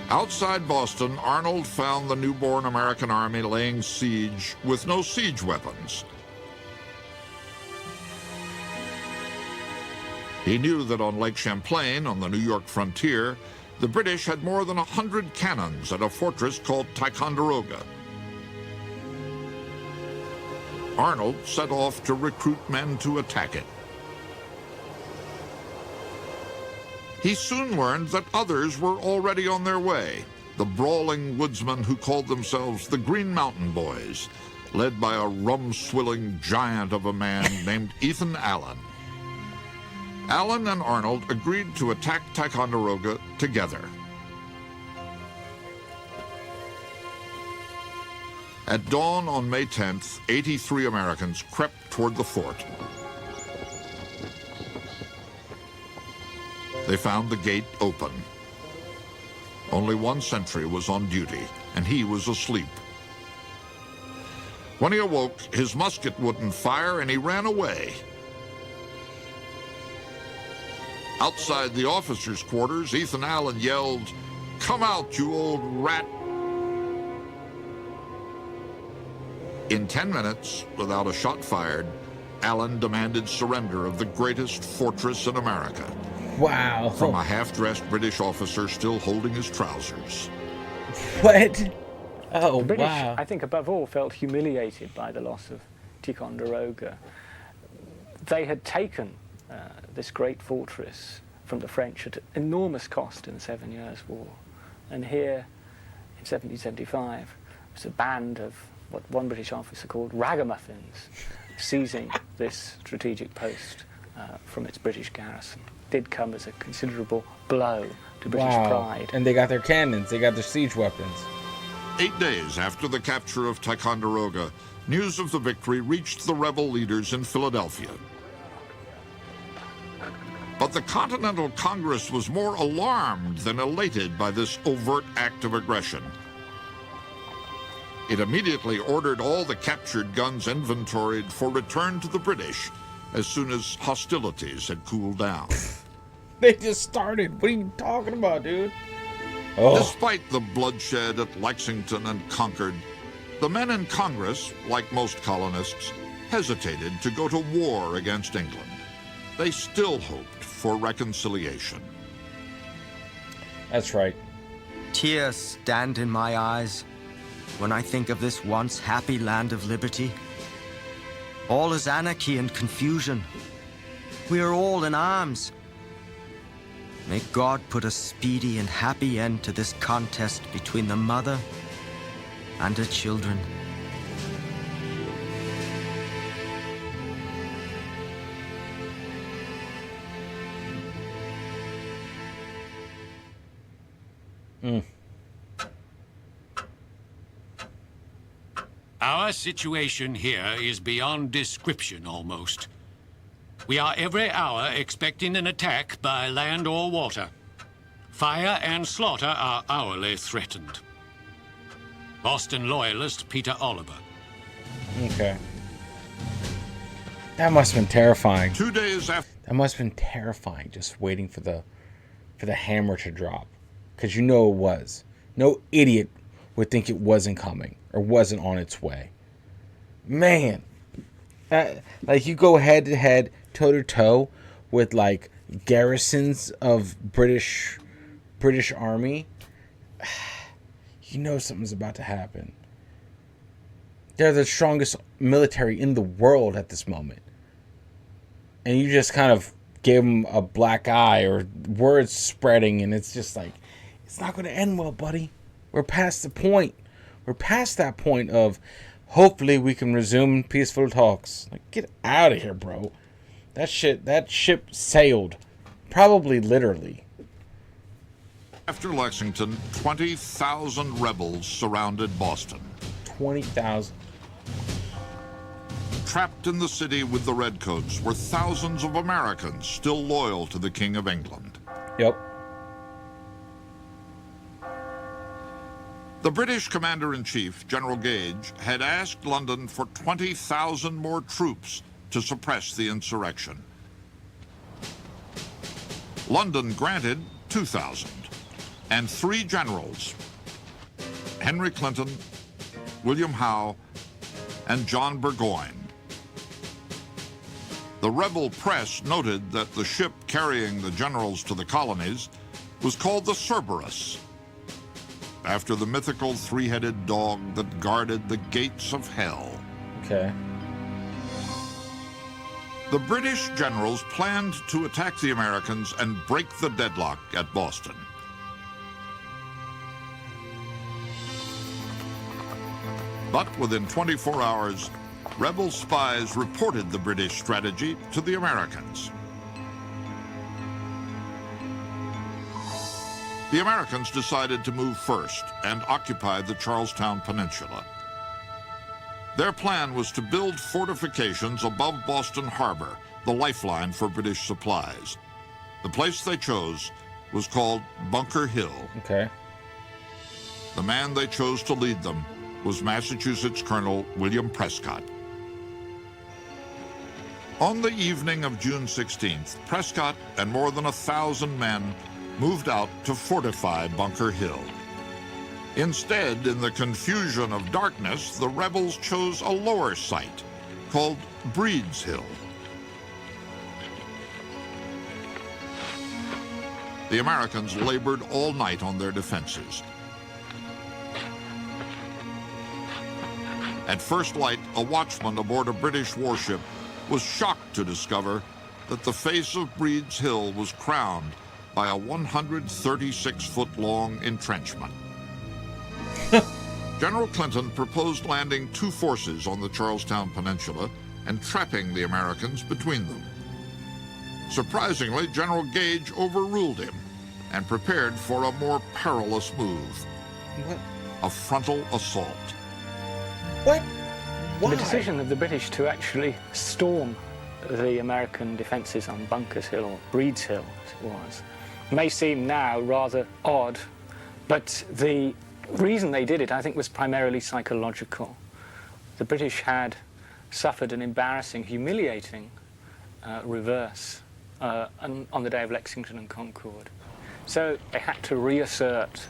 Speaker 3: Outside Boston, Arnold found the newborn American army laying siege with no siege weapons. He knew that on Lake Champlain, on the New York frontier, the British had more than 100 cannons at a fortress called Ticonderoga. Arnold set off to recruit men to attack it. He soon learned that others were already on their way, the brawling woodsmen who called themselves the Green Mountain Boys, led by a rum-swilling giant of a man named Ethan Allen. Allen and Arnold agreed to attack Ticonderoga together. At dawn on May 10th, 83 Americans crept toward the fort. They found the gate open. Only one sentry was on duty, and he was asleep. When he awoke, his musket wouldn't fire, and he ran away. Outside the officers' quarters, Ethan Allen yelled, "Come out, you old rat!" In 10 minutes, without a shot fired, Allen demanded surrender of the greatest fortress in America.
Speaker 1: Wow.
Speaker 3: From a half-dressed British officer still holding his trousers.
Speaker 1: What? Oh,
Speaker 11: the British,
Speaker 1: wow.
Speaker 11: I think, above all, felt humiliated by the loss of Ticonderoga. They had taken this great fortress from the French at enormous cost in the 7 Years' War. And here, in 1775, was a band of what one British officer called ragamuffins seizing this strategic post from its British garrison. Did come as a considerable blow to British pride.
Speaker 1: And they got their cannons, they got their siege weapons.
Speaker 3: 8 days after the capture of Ticonderoga, news of the victory reached the rebel leaders in Philadelphia. But the Continental Congress was more alarmed than elated by this overt act of aggression. It immediately ordered all the captured guns inventoried for return to the British as soon as hostilities had cooled down.
Speaker 1: They just started. What are you talking about, dude? Oh.
Speaker 3: Despite the bloodshed at Lexington and Concord, the men in Congress, like most colonists, hesitated to go to war against England. They still hoped for reconciliation.
Speaker 1: That's right.
Speaker 10: Tears stand in my eyes when I think of this once happy land of liberty. All is anarchy and confusion. We are all in arms. May God put a speedy and happy end to this contest between the mother and her children.
Speaker 12: Our situation here is beyond description, almost. We are every hour expecting an attack by land or water. Fire and slaughter are hourly threatened. Boston loyalist Peter Oliver.
Speaker 1: Okay. That must have been terrifying.
Speaker 3: 2 days after...
Speaker 1: That must have been terrifying, just waiting for the hammer to drop. Because you know it was. No idiot would think it wasn't coming or wasn't on its way. Man. Like, you go head to head, toe to toe with, like, garrisons of British Army. You know something's about to happen. They're the strongest military in the world at this moment. And you just kind of gave them a black eye or words spreading, and it's just like, it's not going to end well, buddy. We're past the point. We're past that point of hopefully we can resume peaceful talks. Like, get out of here, bro. That ship sailed. Probably literally.
Speaker 3: After Lexington, 20,000 rebels surrounded Boston.
Speaker 1: 20,000.
Speaker 3: Trapped in the city with the Redcoats were thousands of Americans still loyal to the King of England.
Speaker 1: Yep.
Speaker 3: The British commander-in-chief, General Gage, had asked London for 20,000 more troops to suppress the insurrection. London granted 2,000, and 3 generals, Henry Clinton, William Howe, and John Burgoyne. The rebel press noted that the ship carrying the generals to the colonies was called the Cerberus, after the mythical 3-headed dog that guarded the gates of hell.
Speaker 1: Okay.
Speaker 3: The British generals planned to attack the Americans and break the deadlock at Boston. But within 24 hours, rebel spies reported the British strategy to the Americans. The Americans decided to move first and occupy the Charlestown Peninsula. Their plan was to build fortifications above Boston Harbor, the lifeline for British supplies. The place they chose was called Bunker Hill.
Speaker 1: Okay.
Speaker 3: The man they chose to lead them was Massachusetts Colonel William Prescott. On the evening of June 16th, Prescott and more than 1,000 men moved out to fortify Bunker Hill. Instead, in the confusion of darkness, the rebels chose a lower site called Breed's Hill. The Americans labored all night on their defenses. At first light, a watchman aboard a British warship was shocked to discover that the face of Breed's Hill was crowned by a 136-foot-long entrenchment. General Clinton proposed landing 2 forces on the Charlestown Peninsula and trapping the Americans between them. Surprisingly, General Gage overruled him and prepared for a more perilous move.
Speaker 1: What?
Speaker 3: A frontal assault.
Speaker 1: What? Why?
Speaker 11: The decision of the British to actually storm the American defences on Bunker's Hill, or Breed's Hill as it was, may seem now rather odd, but the reason they did it, I think, was primarily psychological. The British had suffered an embarrassing, humiliating reverse on the day of Lexington and Concord. So they had to reassert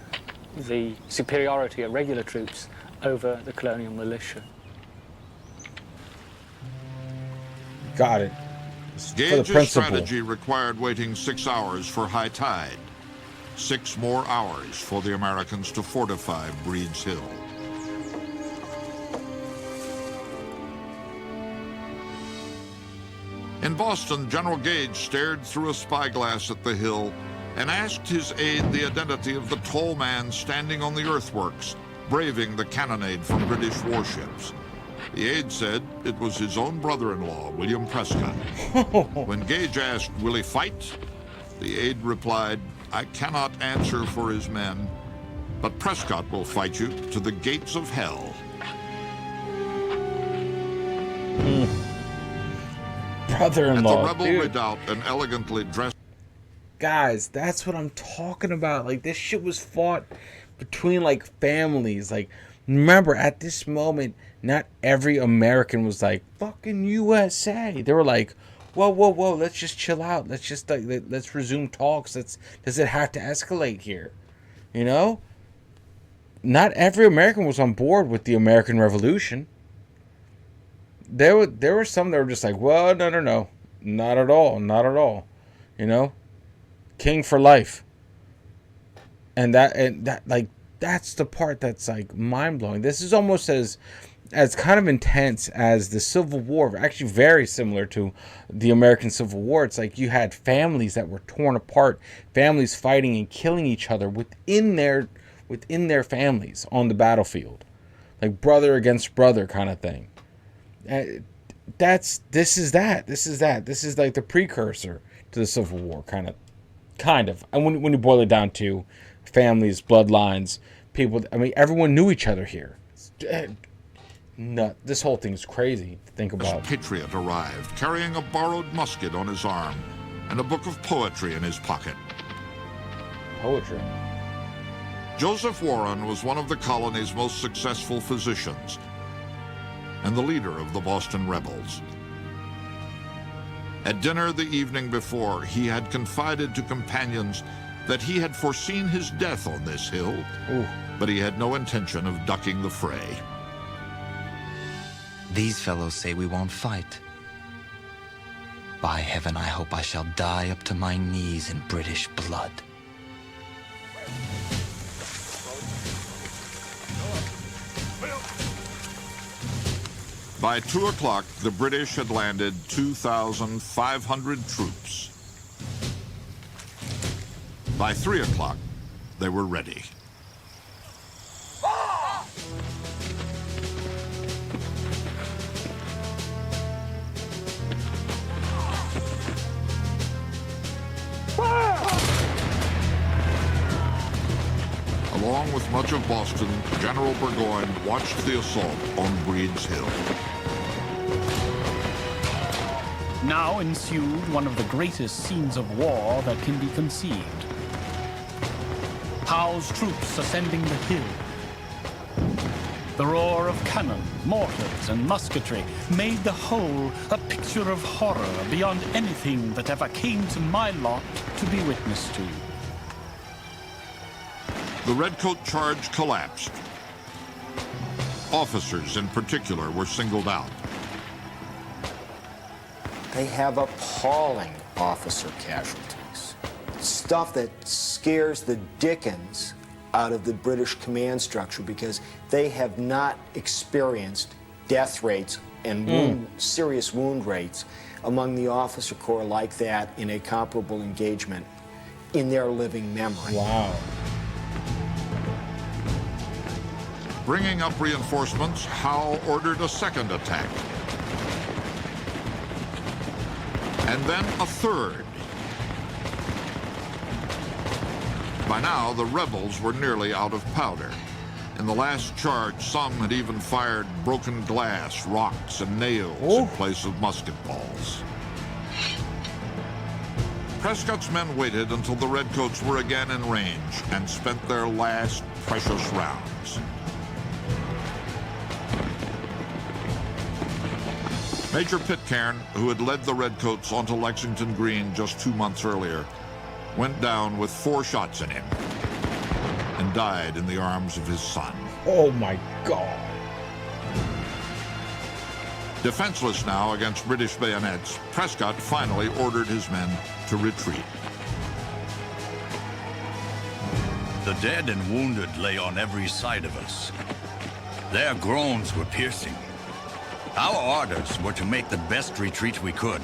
Speaker 11: the superiority of regular troops over the colonial militia.
Speaker 1: Got it.
Speaker 3: Gage's strategy required waiting 6 hours for high tide. 6 more hours for the Americans to fortify Breed's Hill. In Boston, General Gage stared through a spyglass at the hill and asked his aide the identity of the tall man standing on the earthworks, braving the cannonade from British warships. The aide said it was his own brother-in-law, William Prescott. When Gage asked, "Will he fight?" the aide replied, "I cannot answer for his men, but Prescott will fight you to the gates of hell."
Speaker 1: Brother-in-law,
Speaker 3: At the rebel
Speaker 1: dude.
Speaker 3: redoubt, an elegantly dressed...
Speaker 1: Guys, that's what I'm talking about. Like, this shit was fought between, like, families. Like, remember, at this moment, not every American was like, fucking USA. They were like, whoa, whoa, whoa, let's just chill out. Let's just, like, let's resume talks. Does it have to escalate here? You know? Not every American was on board with the American Revolution. There were some that were just like, well, no. Not at all. Not at all. You know? King for life. And that like that's the part that's like mind blowing. This is almost as kind of intense as the Civil War, actually very similar to the American Civil War. It's like you had families that were torn apart, families fighting and killing each other within their families on the battlefield. Like brother against brother kind of thing. This is like the precursor to the Civil War kind of. And when you boil it down to families, bloodlines, people, I mean, everyone knew each other here. This whole thing is crazy to think about.
Speaker 3: Patriot arrived, carrying a borrowed musket on his arm and a book of poetry in his pocket.
Speaker 1: Poetry?
Speaker 3: Joseph Warren was one of the colony's most successful physicians and the leader of the Boston rebels. At dinner the evening before, he had confided to companions that he had foreseen his death on this hill, but he had no intention of ducking the fray.
Speaker 17: These fellows say we won't fight. By heaven, I hope I shall die up to my knees in British blood.
Speaker 3: By 2 o'clock, the British had landed 2,500 troops. By 3 o'clock, they were ready. Along with much of Boston, General Burgoyne watched the assault on Breed's Hill.
Speaker 18: Now ensued one of the greatest scenes of war that can be conceived. Howe's troops ascending the hill. The roar of cannon, mortars, and musketry made the whole a picture of horror beyond anything that ever came to my lot to be witness to.
Speaker 3: The Redcoat charge collapsed. Officers in particular were singled out.
Speaker 16: They have appalling officer casualties. Stuff that scares the dickens out of the British command structure because they have not experienced death rates and serious wound rates among the officer corps like that in a comparable engagement in their living memory.
Speaker 1: Wow.
Speaker 3: Bringing up reinforcements, Howe ordered a second attack. And then a third. By now, the rebels were nearly out of powder. In the last charge, some had even fired broken glass, rocks, and nails in place of musket balls. Prescott's men waited until the Redcoats were again in range and spent their last precious rounds. Major Pitcairn, who had led the Redcoats onto Lexington Green just 2 months earlier, went down with 4 shots in him and died in the arms of his son.
Speaker 1: Oh my God.
Speaker 3: Defenseless now against British bayonets, Prescott finally ordered his men to retreat.
Speaker 5: The dead and wounded lay on every side of us. Their groans were piercing. Our orders were to make the best retreat we could.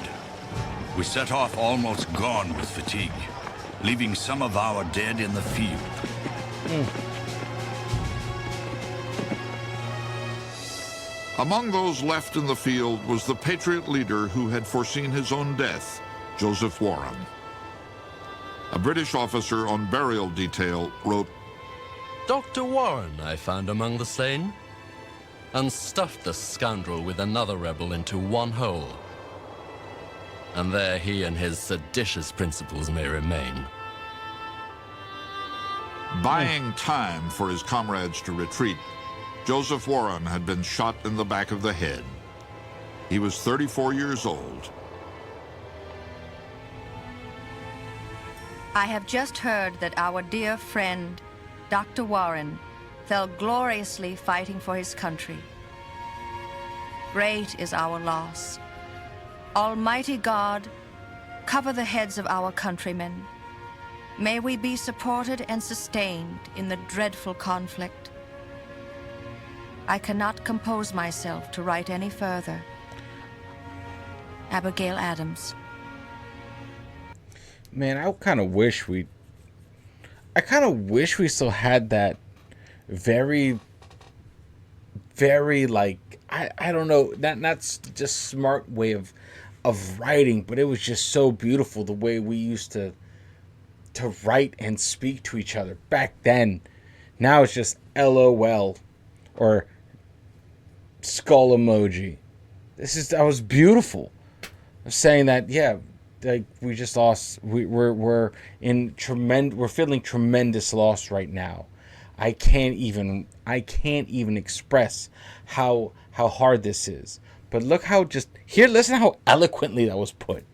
Speaker 5: We set off almost gone with fatigue, leaving some of our dead in the field.
Speaker 3: Among those left in the field was the Patriot leader who had foreseen his own death, Joseph Warren. A British officer on burial detail wrote,
Speaker 9: Dr. Warren I found among the slain. and stuffed the scoundrel with another rebel into one hole. And there he and his seditious principles may remain.
Speaker 3: Buying time for his comrades to retreat, Joseph Warren had been shot in the back of the head. He was 34 years old.
Speaker 19: I have just heard that our dear friend, Dr. Warren, fell gloriously fighting for his country. Great is our loss. Almighty God, cover the heads of our countrymen. May we be supported and sustained in the dreadful conflict. I cannot compose myself to write any further. Abigail Adams.
Speaker 1: Man, I kind of wish we still had that very, very, like, I don't know, that's just smart way of writing, but it was just so beautiful the way we used to write and speak to each other back then. Now it's just LOL or skull emoji. That was beautiful. I'm saying that, yeah, like we just lost. We're feeling tremendous loss right now. I can't even express how hard this is. But look how listen how eloquently that was put.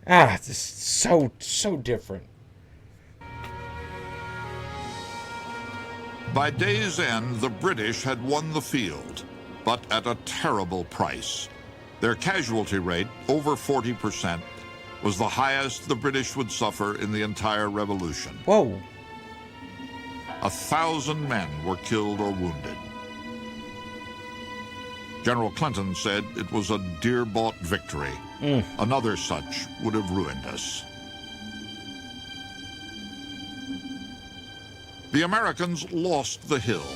Speaker 1: It's just so different.
Speaker 3: By day's end, the British had won the field, but at a terrible price. Their casualty rate, over 40%, was the highest the British would suffer in the entire revolution.
Speaker 1: Whoa.
Speaker 3: 1,000 men were killed or wounded. General Clinton said it was a dear-bought victory. Another such would have ruined us. The Americans lost the hill,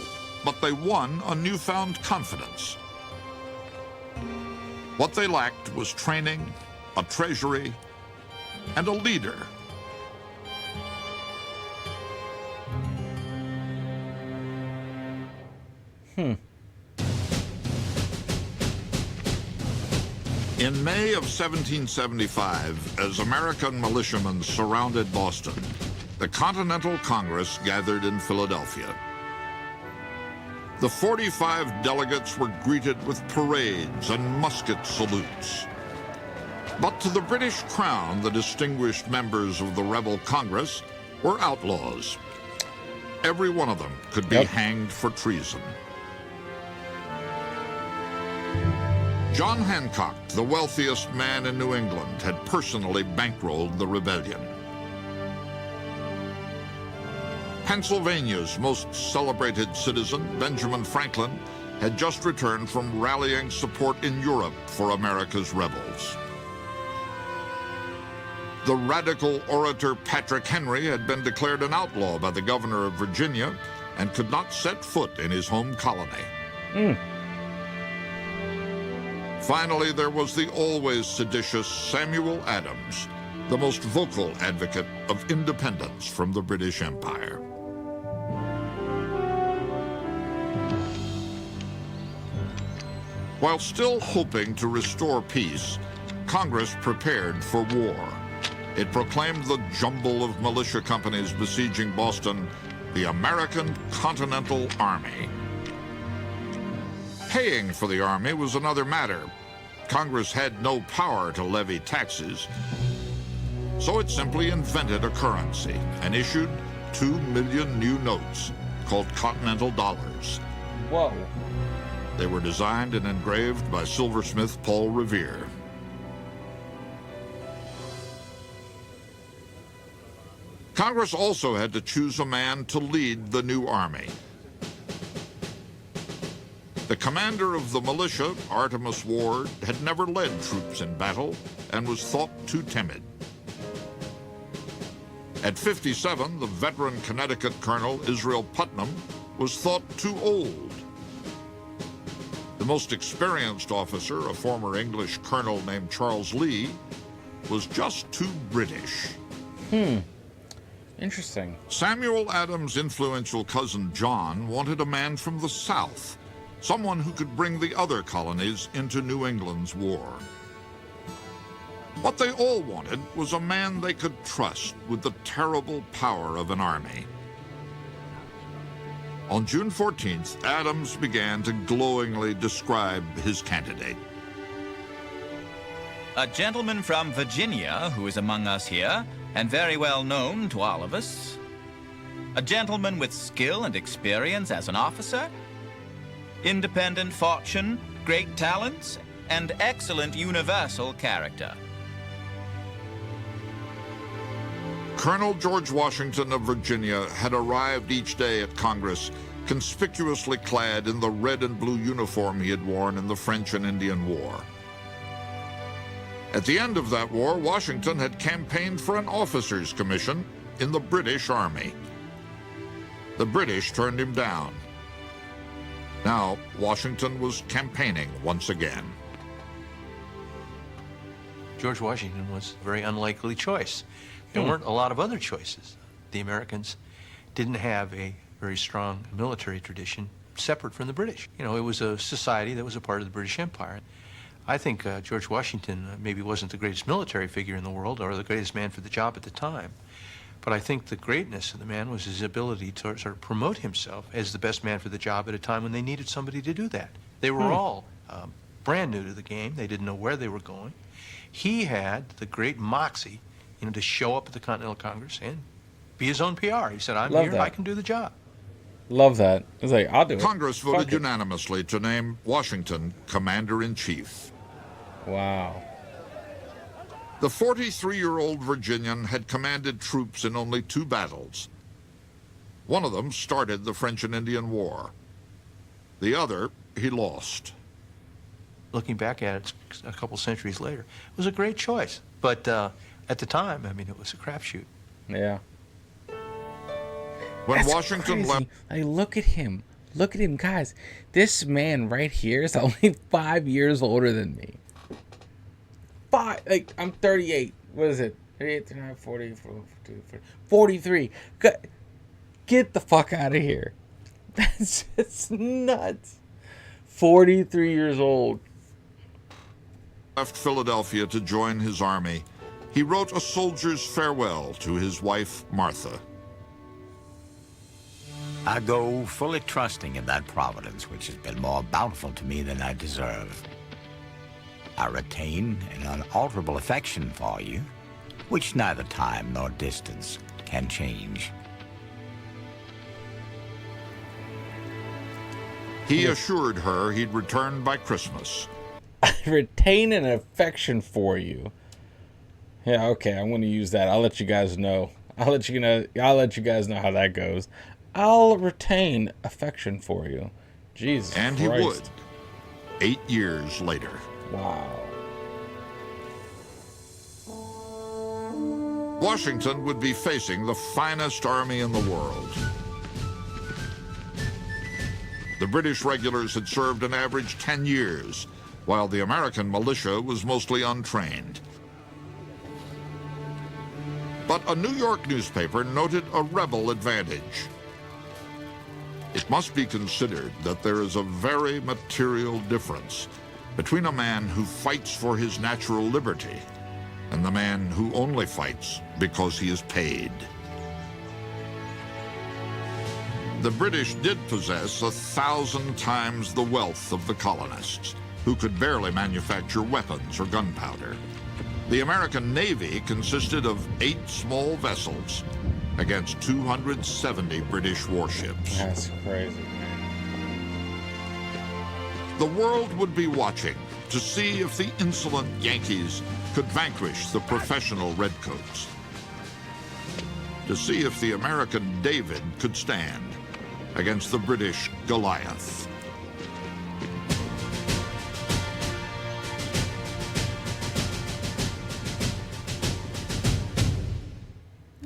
Speaker 3: but they won a newfound confidence. What they lacked was training, a treasury, and a leader. In May of 1775, as American militiamen surrounded Boston, the Continental Congress gathered in Philadelphia. The 45 delegates were greeted with parades and musket salutes. But to the British Crown, the distinguished members of the rebel Congress were outlaws. Every one of them could be hanged for treason. John Hancock, the wealthiest man in New England, had personally bankrolled the rebellion. Pennsylvania's most celebrated citizen, Benjamin Franklin, had just returned from rallying support in Europe for America's rebels. The radical orator Patrick Henry had been declared an outlaw by the governor of Virginia and could not set foot in his home colony. Finally, there was the always seditious Samuel Adams, the most vocal advocate of independence from the British Empire. While still hoping to restore peace, Congress prepared for war. It proclaimed the jumble of militia companies besieging Boston the American Continental Army. Paying for the army was another matter. Congress had no power to levy taxes, so it simply invented a currency and issued 2 million new notes called Continental dollars.
Speaker 1: Whoa.
Speaker 3: They were designed and engraved by silversmith Paul Revere. Congress also had to choose a man to lead the new army. The commander of the militia, Artemus Ward, had never led troops in battle and was thought too timid. At 57, the veteran Connecticut Colonel Israel Putnam was thought too old. The most experienced officer, a former English colonel named Charles Lee, was just too British.
Speaker 1: Interesting.
Speaker 3: Samuel Adams' influential cousin John wanted a man from the South, someone who could bring the other colonies into New England's war. What they all wanted was a man they could trust with the terrible power of an army. On June 14th, Adams began to glowingly describe his candidate.
Speaker 14: A gentleman from Virginia who is among us here, and very well known to all of us. A gentleman with skill and experience as an officer, independent fortune, great talents, and excellent universal character.
Speaker 3: Colonel George Washington of Virginia had arrived each day at Congress, conspicuously clad in the red and blue uniform he had worn in the French and Indian War. At the end of that war, Washington had campaigned for an officer's commission in the British Army. The British turned him down. Now, Washington was campaigning once again.
Speaker 7: George Washington was a very unlikely choice. There weren't a lot of other choices. The Americans didn't have a very strong military tradition separate from the British. You know, it was a society that was a part of the British Empire. I think George Washington maybe wasn't the greatest military figure in the world or the greatest man for the job at the time. But I think the greatness of the man was his ability to sort of promote himself as the best man for the job at a time when they needed somebody to do that. They were all brand new to the game. They didn't know where they were going. He had the great moxie, you know, to show up at the Continental Congress and be his own PR. He said, I'm
Speaker 1: Love
Speaker 7: here,
Speaker 1: that.
Speaker 7: I can do the job.
Speaker 1: Love that. It's like, I'll do it.
Speaker 3: Congress
Speaker 1: Fuck
Speaker 3: voted
Speaker 1: it.
Speaker 3: unanimously to name Washington Commander-in-Chief.
Speaker 1: Wow.
Speaker 3: The 43-year-old Virginian had commanded troops in only 2 battles. One of them started the French and Indian War. The other, he lost.
Speaker 7: Looking back at it a couple centuries later, it was a great choice. But at the time, I mean, it was a crapshoot.
Speaker 1: Yeah.
Speaker 3: When
Speaker 1: That's
Speaker 3: Washington
Speaker 1: crazy.
Speaker 3: left...
Speaker 1: Like, look at him. Look at him, guys. This man right here is only 5 years older than me. Like, I'm 38. What is it? 38, 39, 40, 42, 43. Get the fuck out of here. That's just nuts. 43 years old.
Speaker 3: Left Philadelphia to join his army, he wrote a soldier's farewell to his wife, Martha.
Speaker 4: I go fully trusting in that providence which has been more bountiful to me than I deserve. I retain an unalterable affection for you, which neither time nor distance can change.
Speaker 3: He assured her he'd return by Christmas.
Speaker 1: I retain an affection for you. Yeah, okay, I'm gonna use that. I'll let you guys know. I'll let you guys know how that goes. I'll retain affection for you. Jesus
Speaker 3: And
Speaker 1: Christ.
Speaker 3: he would, 8 years later.
Speaker 1: Wow.
Speaker 3: Washington would be facing the finest army in the world. The British regulars had served an average 10 years, while the American militia was mostly untrained. But a New York newspaper noted a rebel advantage. It must be considered that there is a very material difference between a man who fights for his natural liberty and the man who only fights because he is paid. The British did possess 1,000 times the wealth of the colonists, who could barely manufacture weapons or gunpowder. The American Navy consisted of 8 small vessels against 270 British warships.
Speaker 1: That's crazy.
Speaker 3: The world would be watching to see if the insolent Yankees could vanquish the professional Redcoats. To see if the American David could stand against the British Goliath.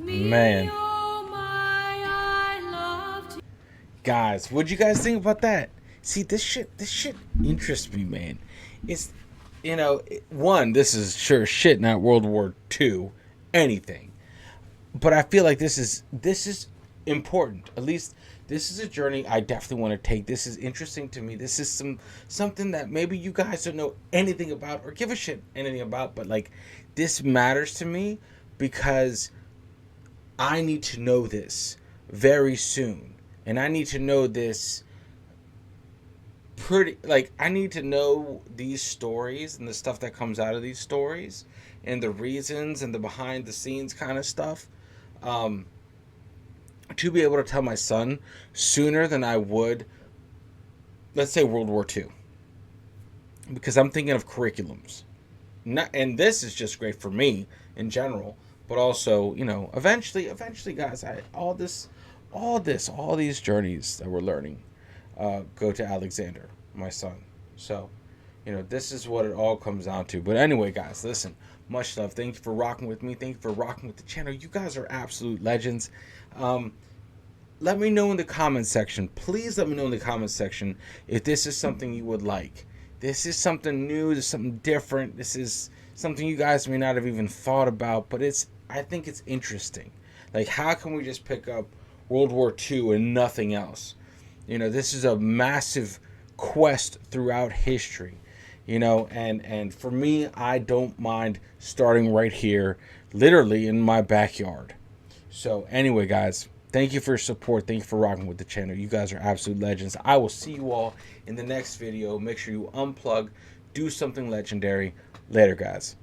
Speaker 1: Man. Guys, what'd you guys think about that? See, this shit interests me, man. It's, you know, one, this is sure shit not World War II, anything. But I feel like this is important. At least this is a journey I definitely want to take. This is interesting to me. This is something that maybe you guys don't know anything about or give a shit anything about, but like this matters to me because I need to know this very soon. And I need to know this I need to know these stories and the stuff that comes out of these stories and the reasons and the behind the scenes kind of stuff to be able to tell my son sooner than I would, let's say, World War II. Because I'm thinking of curriculums. And this is just great for me in general, but also, you know, eventually guys, all these journeys that we're learning go to Alexander, my son. So, you know, this is what it all comes down to. But anyway, guys, listen, much love. Thank you for rocking with me. Thank you for rocking with the channel. You guys are absolute legends. Let me know in the comments section. Please let me know in the comments section if this is something you would like. This is something new. This is something different. This is something you guys may not have even thought about, but I think it's interesting. Like, how can we just pick up World War II and nothing else? You know, this is a massive quest throughout history, you know, and for me, I don't mind starting right here, literally in my backyard. So anyway, guys, thank you for your support. Thank you for rocking with the channel. You guys are absolute legends. I will see you all in the next video. Make sure you unplug, do something legendary. Later, guys.